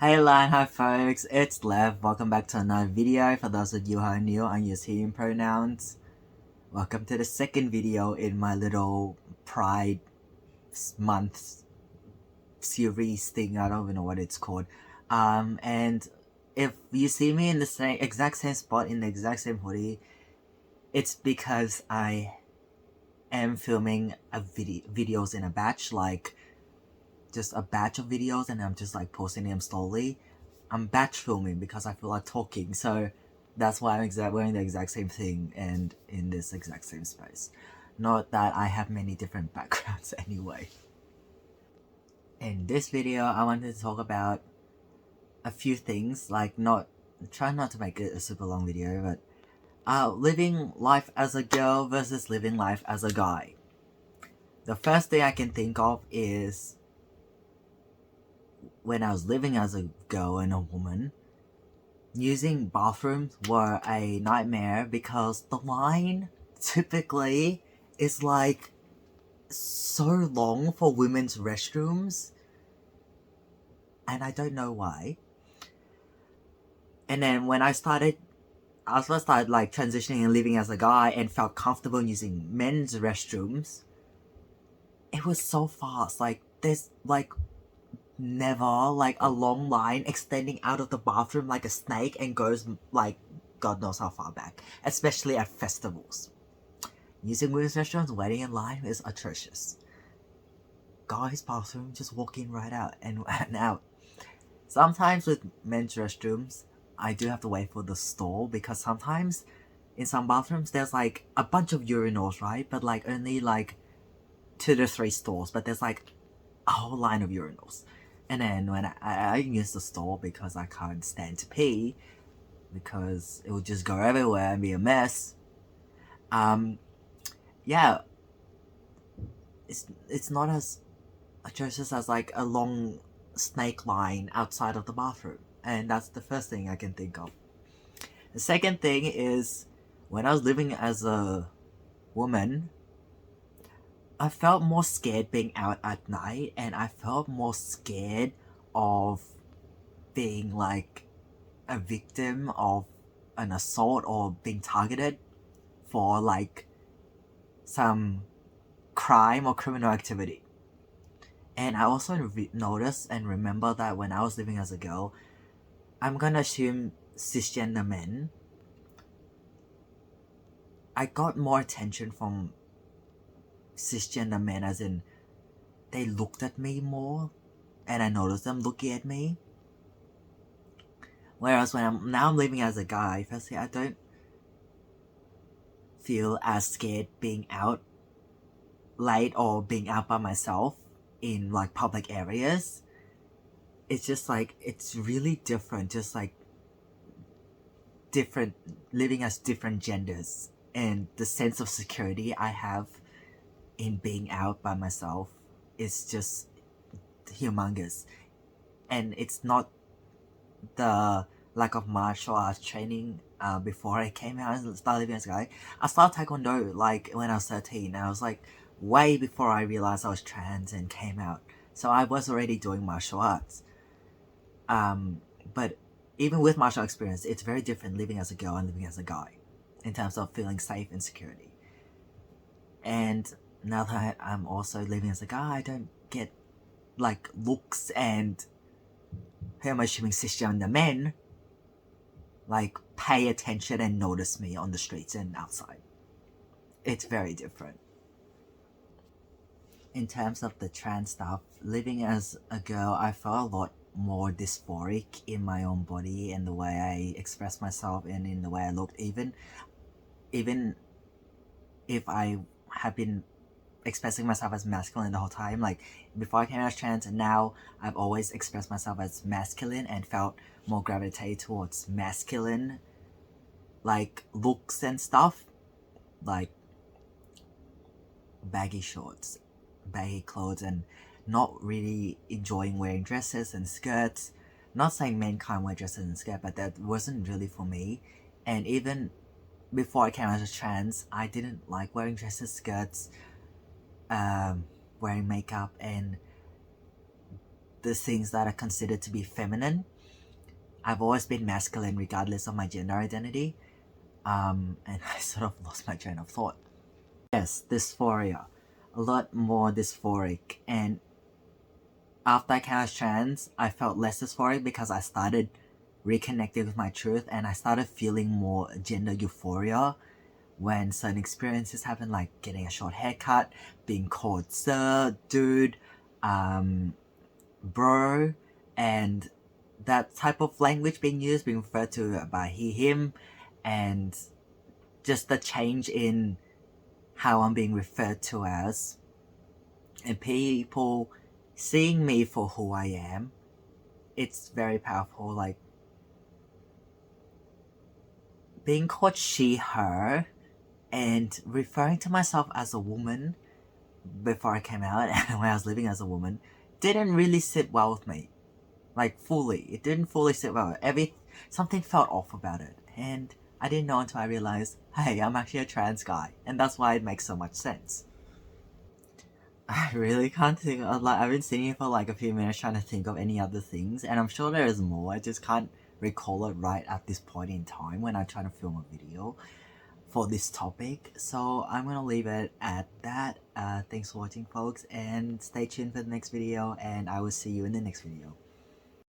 Hey Lan, hi folks, it's Lev. Welcome back to another video. For those of you who are new, I use he, him pronouns. Welcome to the second video in my little Pride month series thing. I don't even know what it's called. And if you see me in the exact same spot in the exact same hoodie, it's because I am filming videos in a batch, like just a batch of videos, and I'm just like posting them slowly. I'm batch filming because I feel like talking, so that's why I'm wearing the exact same thing and in this exact same space. Not that I have many different backgrounds anyway. In this video, I wanted to talk about a few things, like try not to make it a super long video, but living life as a girl versus living life as a guy. The first thing I can think of is when I was living as a girl and a woman, using bathrooms were a nightmare because the line typically is like so long for women's restrooms, and I don't know why. And then when I started like transitioning and living as a guy and felt comfortable using men's restrooms, it was so fast. Like there's like never like a long line extending out of the bathroom like a snake and goes like God knows how far back, especially at festivals. Using women's restrooms waiting in line is atrocious. Guys' bathroom, just walk in right out and out. Sometimes with men's restrooms, I do have to wait for the stall because sometimes in some bathrooms there's like a bunch of urinals, right? But like only like 2 to 3 stalls, but there's like a whole line of urinals. And then when I use the stall because I can't stand to pee, because it would just go everywhere and be a mess. Yeah, it's not as atrocious as like a long snake line outside of the bathroom, and that's the first thing I can think of. The second thing is when I was living as a woman, I felt more scared being out at night, and I felt more scared of being like a victim of an assault or being targeted for like some crime or criminal activity. And I also noticed and remember that when I was living as a girl, I'm gonna assume cisgender men, I got more attention from cisgender men, as in they looked at me more and I noticed them looking at me. Whereas when I'm living as a guy, firstly, I don't feel as scared being out late or being out by myself in like public areas. It's just like, it's really different, just like different, living as different genders, and the sense of security I have in being out by myself is just humongous. And it's not the lack of martial arts training before I came out and started living as a guy. I started Taekwondo like when I was 13. I was like way before I realized I was trans and came out. So I was already doing martial arts. But even with martial experience, it's very different living as a girl and living as a guy in terms of feeling safe and security. And now that I'm also living as a guy, I don't get like looks and, who am I assuming, cisgender men like pay attention and notice me on the streets and outside. It's very different. In terms of the trans stuff, living as a girl, I felt a lot more dysphoric in my own body and the way I express myself and in the way I looked. Even if I have been expressing myself as masculine the whole time, like before I came out as trans, and now I've always expressed myself as masculine and felt more gravitated towards masculine like looks and stuff, like baggy shorts, baggy clothes, and not really enjoying wearing dresses and skirts. Not saying men can't wear dresses and skirts, but that wasn't really for me. And even before I came out as trans, I didn't like wearing dresses, skirts, wearing makeup, and the things that are considered to be feminine. I've always been masculine regardless of my gender identity. And I sort of lost my train of thought. Yes, dysphoria. A lot more dysphoric. And after I came out as trans, I felt less dysphoric because I started reconnecting with my truth and I started feeling more gender euphoria when certain experiences happen, like getting a short haircut, being called sir, dude, bro, and that type of language being used, being referred to by he, him, and just the change in how I'm being referred to as, and people seeing me for who I am. It's very powerful. Like being called she, her, and referring to myself as a woman before I came out and when I was living as a woman didn't really sit well with me. Like fully. It didn't fully sit well. Something felt off about it. And I didn't know until I realized, hey, I'm actually a trans guy. And that's why it makes so much sense. I really can't think of, like, I've been sitting here for like a few minutes trying to think of any other things, and I'm sure there is more. I just can't recall it right at this point in time when I'm trying to film a video for this topic. So I'm gonna leave it at that. Thanks for watching, folks, and stay tuned for the next video, and I will see you in the next video.